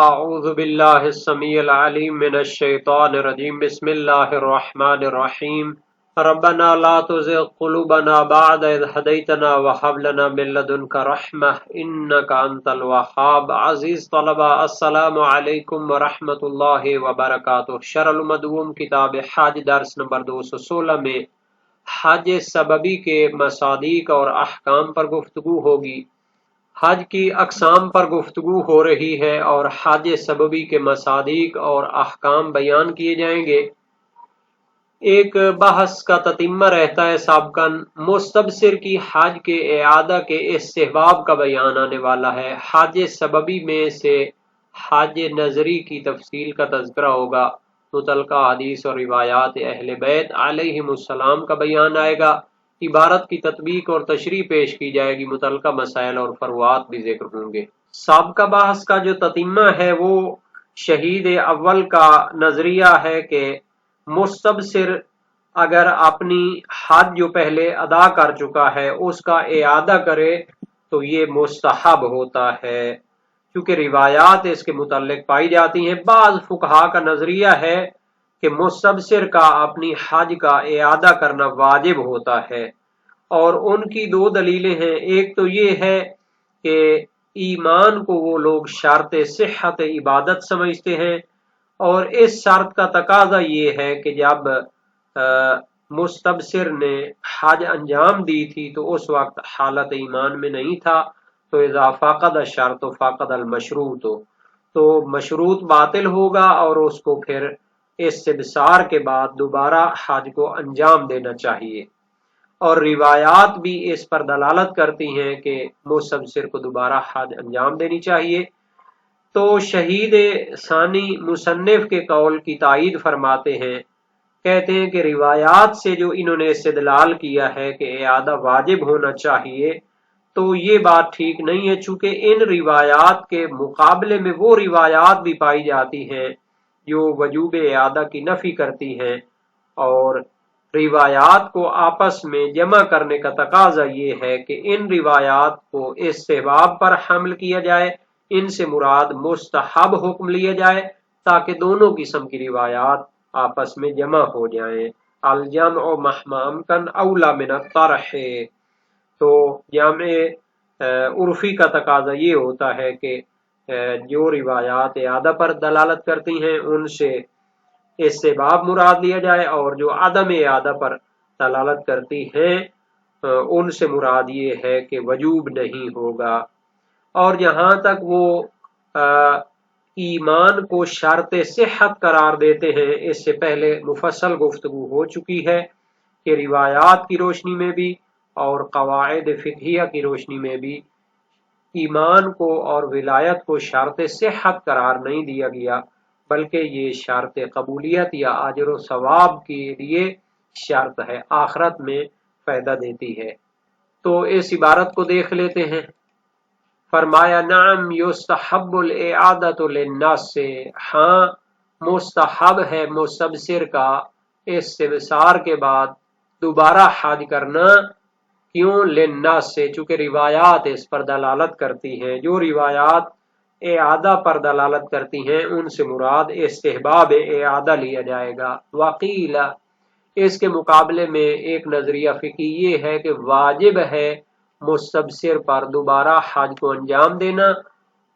اعوذ باللہ السمیع العلیم من الشیطان الرجیم بسم اللہ الرحمن الرحیم ربنا لا تزغ قلوبنا بعد اذ هدیتنا وهب لنا من لدنک رحمہ انک انت الوہاب۔ عزیز طلبہ، السلام علیکم ورحمۃ اللہ وبرکاتہ۔ شرح المدوم کتاب حج درس نمبر 216 میں حج سببی کے مصادیق اور احکام پر گفتگو ہوگی۔ حج کی اقسام پر گفتگو ہو رہی ہے اور حج سببی کے مصادیق اور احکام بیان کیے جائیں گے۔ ایک بحث کا تتمہ رہتا ہے سابقاً، مستبصر کی حج کے اعادہ کے استحباب کا بیان آنے والا ہے۔ حج سببی میں سے حج نظری کی تفصیل کا تذکرہ ہوگا، متعلقہ حدیث اور روایات اہل بیت علیہم السلام کا بیان آئے گا، عبارت کی تطبیق اور تشریح پیش کی جائے گی، متعلقہ مسائل اور فروعات بھی ذکر ہوں گے۔ سابقہ بحث کا جو تتمہ ہے وہ شہید اول کا نظریہ ہے کہ مستبصر اگر اپنی حج جو پہلے ادا کر چکا ہے اس کا اعادہ کرے تو یہ مستحب ہوتا ہے، کیونکہ روایات اس کے متعلق پائی جاتی ہیں۔ بعض فقہا کا نظریہ ہے کہ مستبصر کا اپنی حج کا اعادہ کرنا واجب ہوتا ہے، اور ان کی دو دلیلیں ہیں۔ ایک تو یہ ہے کہ ایمان کو وہ لوگ شرط صحت عبادت سمجھتے ہیں، اور اس شرط کا تقاضا یہ ہے کہ جب مستبصر نے حج انجام دی تھی تو اس وقت حالت ایمان میں نہیں تھا، تو اذا فاقد الشرط فاقد المشروط، تو مشروط باطل ہوگا اور اس کو پھر استبصار کے بعد دوبارہ حج کو انجام دینا چاہیے۔ اور روایات بھی اس پر دلالت کرتی ہیں کہ مستبصر کو دوبارہ حج انجام دینی چاہیے۔ تو شہید ثانی مصنف کے قول کی تائید فرماتے ہیں، کہتے ہیں کہ روایات سے جو انہوں نے استدلال کیا ہے کہ اعادہ واجب ہونا چاہیے، تو یہ بات ٹھیک نہیں ہے، چونکہ ان روایات کے مقابلے میں وہ روایات بھی پائی جاتی ہیں جو وجوب اعادہ کی نفی کرتی ہیں، اور روایات کو آپس میں جمع کرنے کا تقاضا یہ ہے کہ ان روایات کو استحباب پر حمل کیا جائے، ان سے مراد مستحب حکم لیا جائے، تاکہ دونوں قسم کی روایات آپس میں جمع ہو جائیں۔ الجمع مہما امکن اولا من الطرح، تو جامع عرفی کا تقاضا یہ ہوتا ہے کہ جو روایات اعادہ پر دلالت کرتی ہیں ان سے استحباب مراد لیا جائے، اور جو عدم اعادہ پر دلالت کرتی ہیں ان سے مراد یہ ہے کہ وجوب نہیں ہوگا۔ اور جہاں تک وہ ایمان کو شرط صحت قرار دیتے ہیں، اس سے پہلے مفصل گفتگو ہو چکی ہے کہ روایات کی روشنی میں بھی اور قواعد فقہیہ کی روشنی میں بھی ایمان کو اور ولایت کو شرط صحت قرار نہیں دیا گیا، بلکہ یہ شرط قبولیت یا اجر و ثواب کے لیے شرط ہے، آخرت میں فائدہ دیتی ہے۔ تو اس عبارت کو دیکھ لیتے ہیں۔ فرمایا نعم یستحب الاعادۃ للناس، ہاں مستحب ہے مستبصر کا استبصار کے بعد دوبارہ حج کرنا۔ کیوں؟ للناس سے، چونکہ روایات اس پر دلالت کرتی ہیں۔ جو روایات اعادہ پر دلالت کرتی ہیں ان سے مراد استحباب اعادہ لیا جائے گا۔ وقیل، اس کے مقابلے میں ایک نظریہ فقہی یہ ہے کہ واجب ہے مستبصر پر دوبارہ حج کو انجام دینا۔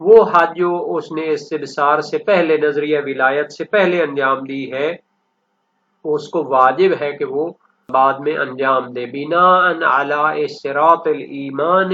وہ حج جو اس نے استبصار سے پہلے نظریہ ولایت سے پہلے انجام دی ہے اس کو واجب ہے کہ وہ بعد میں انجام دے، بناء علی اشتراط الایمان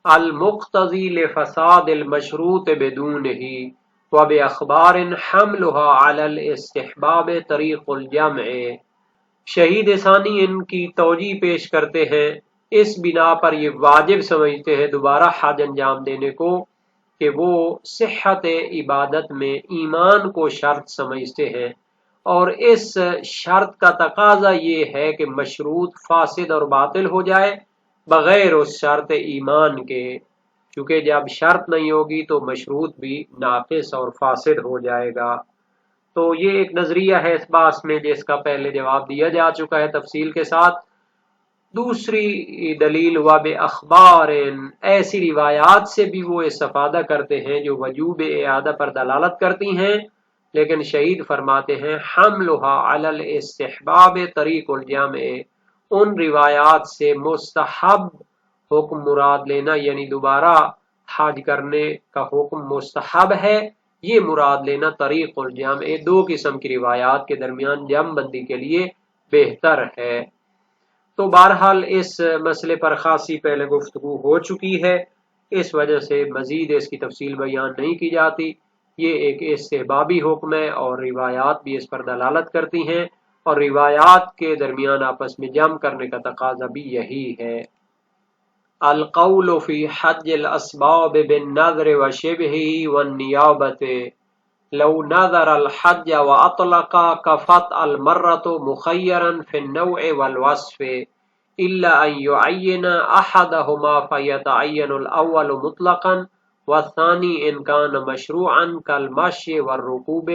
المقتضی لفساد المشروط بدونہ وباخبار حملها علی الاستحباب طریق الجمع۔ شہید ثانی ان کی توجیہ پیش کرتے ہیں، اس بنا پر یہ واجب سمجھتے ہیں دوبارہ حج انجام دینے کو کہ وہ صحت عبادت میں ایمان کو شرط سمجھتے ہیں، اور اس شرط کا تقاضا یہ ہے کہ مشروط فاسد اور باطل ہو جائے بغیر اس شرط ایمان کے، کیونکہ جب شرط نہیں ہوگی تو مشروط بھی ناقص اور فاسد ہو جائے گا۔ تو یہ ایک نظریہ ہے اس بات میں جس کا پہلے جواب دیا جا چکا ہے تفصیل کے ساتھ۔ دوسری دلیل وب اخبار، ایسی روایات سے بھی وہ استفادہ کرتے ہیں جو وجوب اعادہ پر دلالت کرتی ہیں، لیکن شہید فرماتے ہیں حملها علی الاستحباب طریق الجامع، ان روایات سے مستحب حکم مراد لینا، یعنی دوبارہ حج کرنے کا حکم مستحب ہے، یہ مراد لینا طریق الجامع، دو قسم کی روایات کے درمیان جمع بندی کے لیے بہتر ہے۔ تو بہرحال اس مسئلے پر خاصی پہلے گفتگو ہو چکی ہے، اس وجہ سے مزید اس کی تفصیل بیان نہیں کی جاتی۔ یہ ایک استحبابی حکم ہے اور روایات بھی اس پر دلالت کرتی ہیں، اور روایات کے درمیان آپس میں جمع کرنے کا تقاضا بھی یہی ہے۔ القول فی حج الاسباب بالنذر وشبہہ والنیابۃ، لو نذر الحج واطلق کفت المرۃ مخیرا فی النوع والوصف الا ان يعین احدہما فیتعین الاول مطلقا والثانی ان کان مشروعا کالمشی والرکوب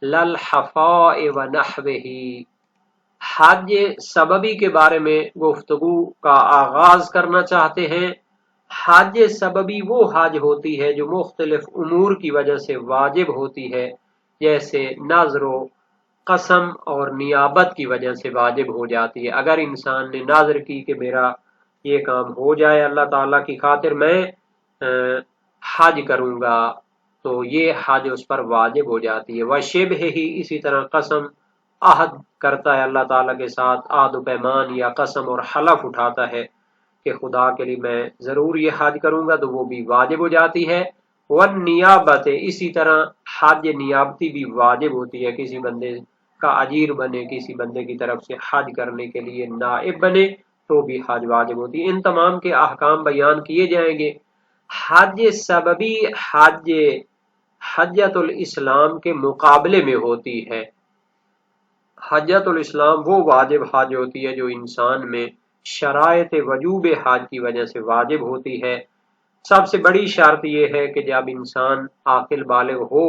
للحفاء ونحوہ۔ حج سببی کے بارے میں گفتگو کا آغاز کرنا چاہتے ہیں۔ حج سببی وہ حج ہوتی ہے جو مختلف امور کی وجہ سے واجب ہوتی ہے، جیسے نذر و قسم اور نیابت کی وجہ سے واجب ہو جاتی ہے۔ اگر انسان نے نذر کی کہ میرا یہ کام ہو جائے اللہ تعالیٰ کی خاطر، میں حج کروں گا، تو یہ حج اس پر واجب ہو جاتی ہے۔ وشبہ ہی، اسی طرح قسم، عہد کرتا ہے اللہ تعالیٰ کے ساتھ، عہد و پیمان یا قسم اور حلف اٹھاتا ہے کہ خدا کے لیے میں ضرور یہ حج کروں گا، تو وہ بھی واجب ہو جاتی ہے۔ والنیابت، اسی طرح حج نیابتی بھی واجب ہوتی ہے، کسی بندے کا اجیر بنے، کسی بندے کی طرف سے حج کرنے کے لیے نائب بنے تو بھی حج واجب ہوتی ہے۔ ان تمام کے احکام بیان کیے جائیں گے۔ حج سببی حجۃ الاسلام کے مقابلے میں ہوتی ہے۔ حجۃ الاسلام وہ واجب حج ہوتی ہے جو انسان میں شرائط وجوب حج کی وجہ سے واجب ہوتی ہے۔ سب سے بڑی شرط یہ ہے کہ جب انسان عاقل بالغ ہو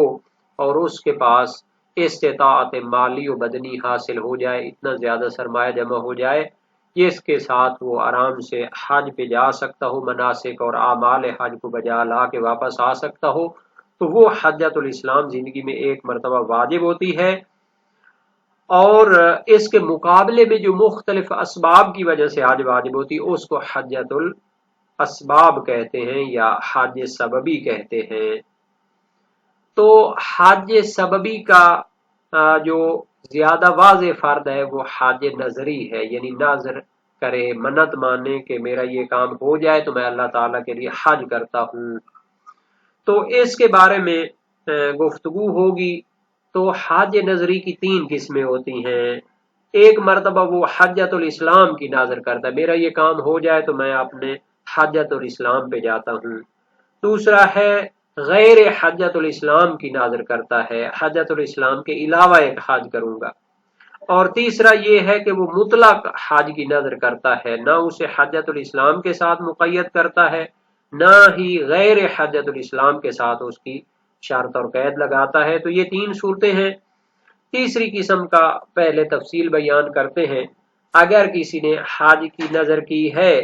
اور اس کے پاس استطاعت مالی و بدنی حاصل ہو جائے، اتنا زیادہ سرمایہ جمع ہو جائے جس کے ساتھ وہ آرام سے حج پہ جا سکتا ہو، مناسک اور اعمال حج کو بجا لا کے واپس آ سکتا ہو، تو وہ حجۃ الاسلام زندگی میں ایک مرتبہ واجب ہوتی ہے۔ اور اس کے مقابلے میں جو مختلف اسباب کی وجہ سے حج واجب ہوتی ہے اس کو حجۃ الاسباب کہتے ہیں یا حج سببی کہتے ہیں۔ تو حج سببی کا جو زیادہ واضح فرد ہے وہ حج نظری ہے، یعنی نظر کرے، منت مانے کہ میرا یہ کام ہو جائے تو میں اللہ تعالیٰ کے لیے حج کرتا ہوں۔ تو اس کے بارے میں گفتگو ہوگی۔ تو حج نظری کی تین قسمیں ہوتی ہیں۔ ایک مرتبہ وہ حجۃ الاسلام کی نظر کرتا ہے، میرا یہ کام ہو جائے تو میں اپنے حجۃ الاسلام پہ جاتا ہوں۔ دوسرا ہے غیر حجۃ الاسلام کی نظر کرتا ہے، حجۃ الاسلام کے علاوہ ایک حج کروں گا۔ اور تیسرا یہ ہے کہ وہ مطلق حج کی نظر کرتا ہے، نہ اسے حجۃ الاسلام کے ساتھ مقید کرتا ہے، نہ ہی غیر حجۃ الاسلام کے ساتھ اس کی شرط اور قید لگاتا ہے۔ تو یہ تین صورتیں ہیں۔ تیسری قسم کا پہلے تفصیل بیان کرتے ہیں۔ اگر کسی نے حج کی نظر کی ہے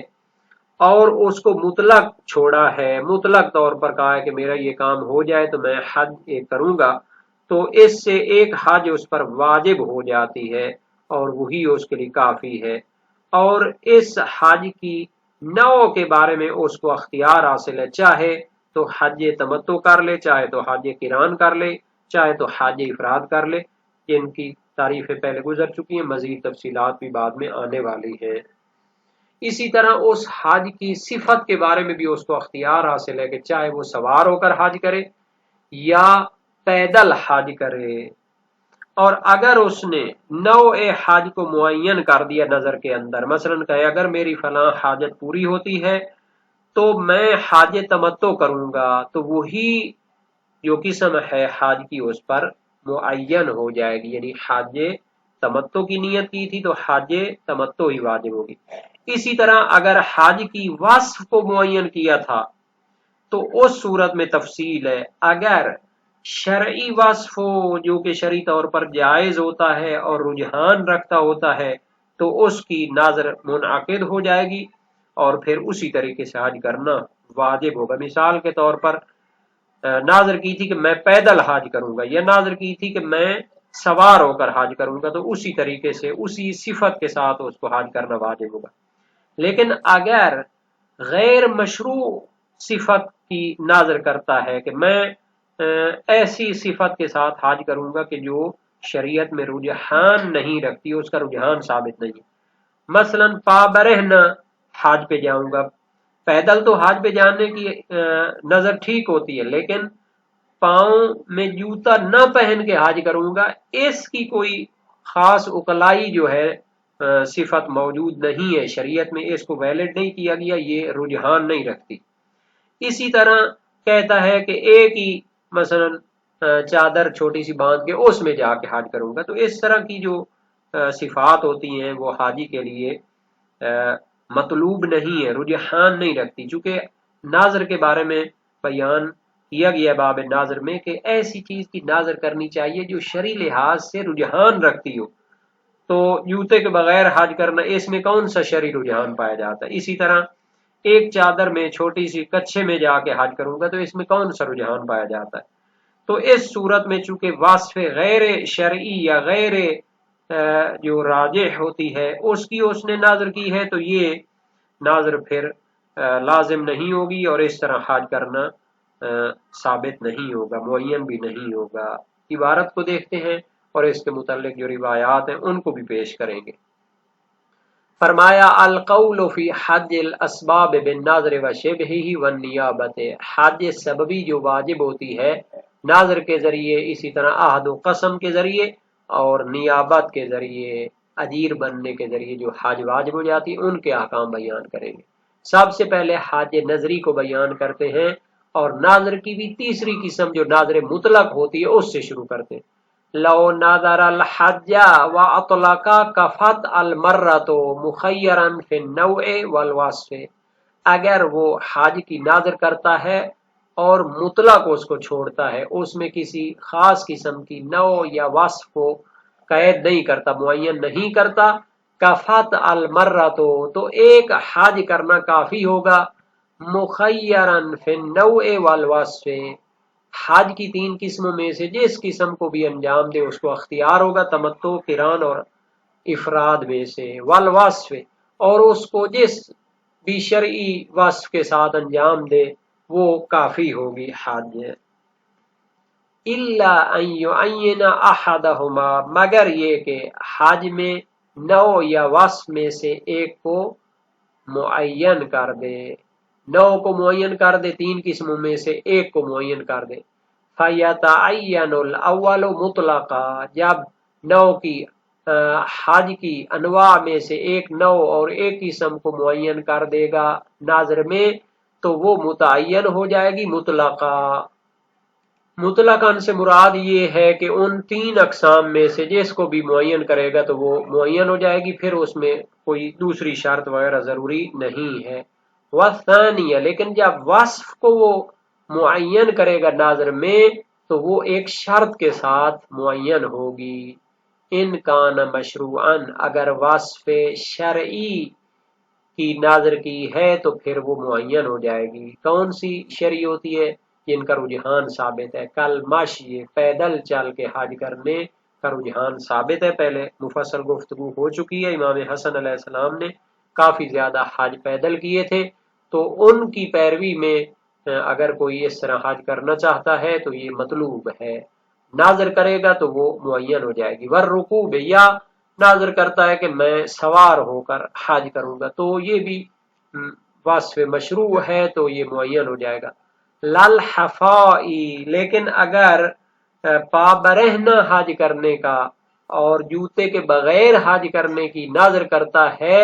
اور اس کو مطلق چھوڑا ہے، مطلق طور پر کہا ہے کہ میرا یہ کام ہو جائے تو میں حج کروں گا، تو اس سے ایک حج اس پر واجب ہو جاتی ہے اور وہی اس کے لیے کافی ہے۔ اور اس حج کی نوع کے بارے میں اس کو اختیار حاصل ہے، چاہے تو حج تمتع کر لے، چاہے تو حج قران کر لے، چاہے تو حج افراد کر لے۔ ان کی تعریفیں پہلے گزر چکی ہیں، مزید تفصیلات بھی بعد میں آنے والی ہیں۔ اسی طرح اس حج کی صفت کے بارے میں بھی اس کو اختیار حاصل ہے کہ چاہے وہ سوار ہو کر حج کرے یا پیدل حج کرے۔ اور اگر اس نے نوع حج کو معین کر دیا نظر کے اندر، مثلا کہے اگر میری فلاں حاجت پوری ہوتی ہے تو میں حج تمتع کروں گا، تو وہی جو قسم ہے حج کی اس پر معین ہو جائے گی، یعنی حج تمتع کی نیت کی تھی تو حج تمتع ہی واجب ہوگی۔ اسی طرح اگر حج کی وصف کو معین کیا تھا تو اس صورت میں تفصیل ہے۔ اگر شرعی وصف ہو جو کہ شرعی طور پر جائز ہوتا ہے اور رجحان رکھتا ہوتا ہے تو اس کی ناظر منعقد ہو جائے گی اور پھر اسی طریقے سے حج کرنا واجب ہوگا۔ مثال کے طور پر ناظر کی تھی کہ میں پیدل حج کروں گا، یا ناظر کی تھی کہ میں سوار ہو کر حج کروں گا، تو اسی طریقے سے اسی صفت کے ساتھ اس کو حج کرنا واجب ہوگا۔ لیکن اگر غیر مشروع صفت کی ناظر کرتا ہے کہ میں ایسی صفت کے ساتھ حج کروں گا کہ جو شریعت میں رجحان نہیں رکھتی، اس کا رجحان ثابت نہیں، مثلا پا برہنہ حج پہ جاؤں گا، پیدل تو حج پہ جانے کی نظر ٹھیک ہوتی ہے، لیکن پاؤں میں جوتا نہ پہن کے حج کروں گا، اس کی کوئی خاص اقلائی جو ہے صفت موجود نہیں ہے شریعت میں، اس کو ویلڈ نہیں کیا گیا، یہ رجحان نہیں رکھتی۔ اسی طرح کہتا ہے کہ ایک ہی مثلا چادر چھوٹی سی باندھ کے اس میں جا کے حج کروں گا، تو اس طرح کی جو صفات ہوتی ہیں وہ حاجی کے لیے مطلوب نہیں ہے، رجحان نہیں رکھتی، چونکہ ناظر کے بارے میں بیان کیا گیا باب ناظر میں کہ ایسی چیز کی ناظر کرنی چاہیے جو شرعی لحاظ سے رجحان رکھتی ہو، تو جوتے کے بغیر حج کرنا، اس میں کون سا شرعی رجحان پایا جاتا ہے؟ اسی طرح ایک چادر میں چھوٹی سی کچھے میں جا کے حج کروں گا، تو اس میں کون سا رجحان پایا جاتا ہے؟ تو اس صورت میں چونکہ وصف غیر شرعی یا غیر جو راجح ہوتی ہے اس نے ناظر کی ہے، تو یہ ناظر پھر لازم نہیں ہوگی، اور اس طرح حج کرنا ثابت نہیں ہوگا، معین بھی نہیں ہوگا۔ عبارت کو دیکھتے ہیں اور اس کے متعلق جو روایات ہیں ان کو بھی پیش کریں گے۔ فرمایا القول فی حج الاسباب بالناظر وشبہہ والنیابت، حج سببی جو واجب ہوتی ہے ناظر کے ذریعے، اسی طرح عہد و قسم کے ذریعے اور نیابت کے ذریعے، اجیر بننے کے ذریعے جو حج واجب ہو جاتی ان کے احکام بیان کریں گے۔ سب سے پہلے حج نظری کو بیان کرتے ہیں، اور ناظر کی بھی تیسری قسم جو ناظر مطلق ہوتی ہے اس سے شروع کرتے ہیں۔ لو نظر الحج واطلق کفت المرۃ مخیرا فی النوع والوصف، اگر وہ حج کی ناظر کرتا ہے اور مطلق اس کو چھوڑتا ہے، اس میں کسی خاص قسم کی نوع یا وصف کو قید نہیں کرتا، معین نہیں کرتا، کفت المرۃ تو ایک حج کرنا کافی ہوگا، مخیرا فی النوع والوصف، حج کی تین قسموں میں سے جس قسم کو بھی انجام دے اس کو اختیار ہوگا، تمتع، قران اور افراد میں سے، والوصف اور اس کو جس بھی شرعی وصف کے ساتھ انجام دے وہ کافی ہوگی حج۔ الا ان يعين احدهما، مگر یہ کہ حج میں نوع یا وصف میں سے ایک کو معین کر دے، نوع کو معین کر دے، تین قسموں میں سے ایک کو معین کر دے۔ فَيَتَعَيَّنُ الْأَوَّلُ مُطْلَقًا، جب نوع کی حج کی انواع میں سے ایک نوع اور ایک قسم کو معین کر دے گا ناظر میں، تو وہ متعین ہو جائے گی مطلقا۔ مطلقاً سے مراد یہ ہے کہ ان تین اقسام میں سے جس کو بھی معین کرے گا تو وہ معین ہو جائے گی، پھر اس میں کوئی دوسری شرط وغیرہ ضروری نہیں ہے۔ والثانیہ، لیکن جب وصف کو وہ معین کرے گا ناظر میں تو وہ ایک شرط کے ساتھ معین ہوگی، ان کان مشروعاً، اگر وصف شرعی کی ناظر کی ہے تو پھر وہ معین ہو جائے گی۔ کون سی شرعی ہوتی ہے؟ جن کا رجحان ثابت ہے، کل مشی، پیدل چل کے حج کرنے کا رجحان ثابت ہے، پہلے مفصل گفتگو ہو چکی ہے، امام حسن علیہ السلام نے کافی زیادہ حج پیدل کیے تھے، تو ان کی پیروی میں اگر کوئی اس طرح حج کرنا چاہتا ہے تو یہ مطلوب ہے، ناظر کرے گا تو وہ معین ہو جائے گی۔ والرکوب، یا ناظر کرتا ہے کہ میں سوار ہو کر حج کروں گا، تو یہ بھی وصف مشروع ہے تو یہ معین ہو جائے گا۔ للحفائی، لیکن اگر پا برہنہ حج کرنے کا اور جوتے کے بغیر حج کرنے کی ناظر کرتا ہے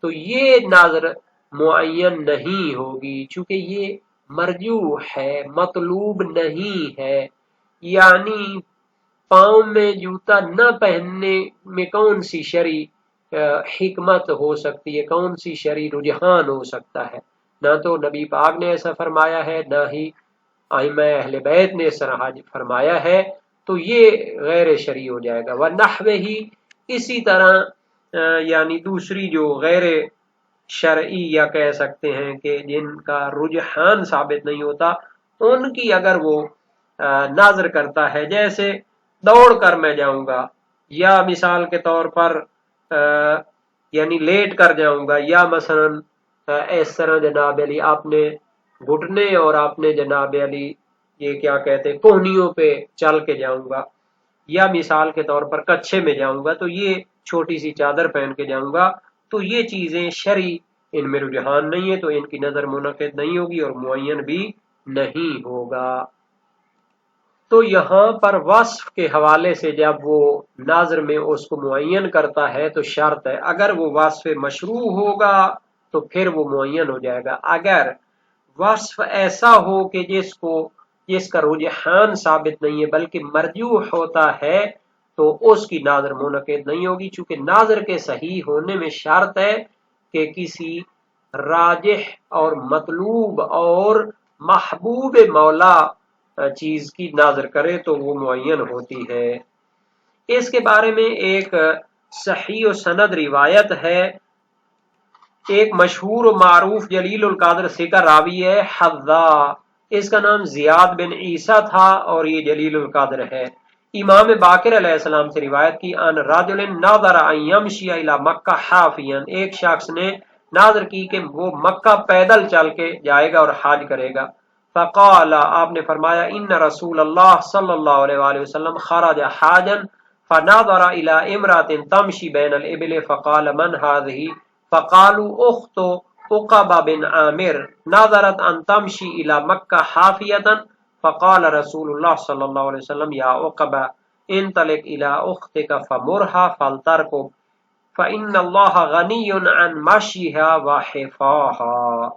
تو یہ ناظر معین نہیں ہوگی، چونکہ یہ مرجوح ہے، مطلوب نہیں ہے۔ یعنی پاؤں میں جوتا نہ پہننے میں کون سی شرعی حکمت ہو سکتی ہے، کون سی شرعی رجحان ہو سکتا ہے؟ نہ تو نبی پاک نے ایسا فرمایا ہے، نہ ہی ائمہ اہل بیت نے اس طرح حج فرمایا ہے، تو یہ غیر شرعی ہو جائے گا۔ وَنَحْوِهِ، اسی طرح یعنی دوسری جو غیر شرعی یا کہہ سکتے ہیں کہ جن کا رجحان ثابت نہیں ہوتا، ان کی اگر وہ ناظر کرتا ہے، جیسے دوڑ کر میں جاؤں گا، یا مثال کے طور پر یعنی لیٹ کر جاؤں گا، یا مثلا اس طرح جناب علی آپ نے گھٹنے اور آپ نے جناب علی یہ کیا کہتے کوہنیوں پہ چل کے جاؤں گا، یا مثال کے طور پر کچھے میں جاؤں گا، تو یہ چھوٹی سی چادر پہن کے جاؤں گا، تو یہ چیزیں شرعی ان میں رجحان نہیں ہے، تو ان کی نظر منعقد نہیں ہوگی اور معین بھی نہیں ہوگا۔ تو یہاں پر وصف کے حوالے سے جب وہ ناظر میں اس کو معین کرتا ہے تو شرط ہے، اگر وہ وصف مشروع ہوگا تو پھر وہ معین ہو جائے گا، اگر وصف ایسا ہو کہ جس کا رجحان ثابت نہیں ہے بلکہ مرجوح ہوتا ہے تو اس کی ناظر منعقد نہیں ہوگی، چونکہ ناظر کے صحیح ہونے میں شرط ہے کہ کسی راجح اور مطلوب اور محبوب مولا چیز کی ناظر کرے تو وہ معین ہوتی ہے۔ اس کے بارے میں ایک صحیح و سند روایت ہے، ایک مشہور و معروف جلیل القدر ثقہ راوی ہے حذا، اس کا نام زیاد بن عیسیٰ تھا اور یہ جلیل القدر ہے۔ امام باقر علیہ السلام سے روایت کی ان رجل نظر ان یمشی الی مکہ حافیا، ایک شخص نے ناظر کی کہ وہ مکہ پیدل چل کے جائے گا اور حج کرے گا، فقال آپ نے فرمایا ان رسول اللہ صلی اللہ علیہ وآلہ وسلم خرج حاجا فنظر الی امرأة تمشی بین الابل فقال من هذه فقالوا اخت عقبہ بن عامر نظرت ان تمشی الی مکہ حافیتا فقال رسول اللہ صلی اللہ علیہ وسلم یا عقبہ انطلق الی اختک فمرها فلترکب فإن اللہ غنی عن مشیها وحفاها۔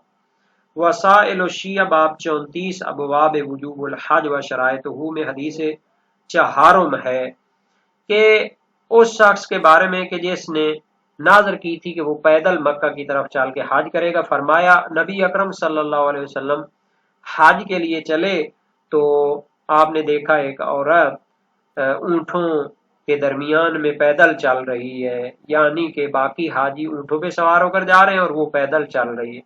وسائل الشیعہ باب 34 ابواب وجوب الحج و شرائطہ میں حدیث چہارم ہے کہ اس شخص کے بارے میں کہ جس نے ناظر کی تھی کہ وہ پیدل مکہ کی طرف چل کے حج کرے گا، فرمایا نبی اکرم صلی اللہ علیہ وسلم حج کے لیے چلے تو آپ نے دیکھا ایک عورت اونٹوں کے درمیان میں پیدل چل رہی ہے، یعنی کہ باقی حاجی اونٹوں پہ سوار ہو کر جا رہے ہیں اور وہ پیدل چل رہی ہے،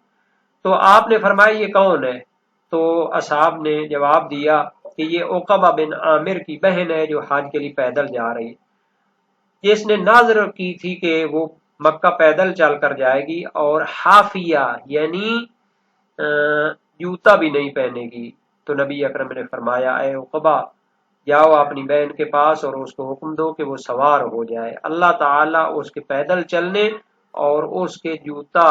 تو آپ نے فرمایا یہ کون ہے؟ تو اصحاب نے جواب دیا کہ یہ عقبہ بن عامر کی بہن ہے جو حج کے لیے پیدل جا رہی ہے، جس نے ناظر کی تھی کہ وہ مکہ پیدل چل کر جائے گی اور حافیہ یعنی جوتا بھی نہیں پہنے گی۔ تو نبی اکرم نے فرمایا اے عقبہ جاؤ اپنی بہن کے پاس اور اس کو حکم دو کہ وہ سوار ہو جائے، اللہ تعالیٰ اس کے پیدل چلنے اور اس کے جوتا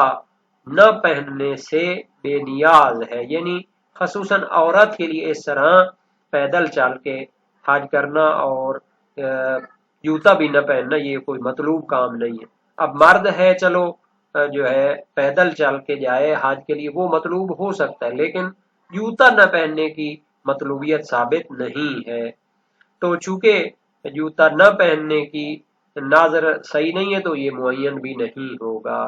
نہ پہننے سے بے نیاز ہے، یعنی خصوصاً عورت کے لیے اس طرح پیدل چل کے حج کرنا اور جوتا بھی نہ پہننا یہ کوئی مطلوب کام نہیں ہے۔ اب مرد ہے چلو جو ہے پیدل چل کے جائے حج کے لیے وہ مطلوب ہو سکتا ہے، لیکن جوتا نہ پہننے کی مطلوبیت ثابت نہیں ہے، تو چونکہ جوتا نہ پہننے کی ناظر صحیح نہیں ہے تو یہ معین بھی نہیں ہوگا۔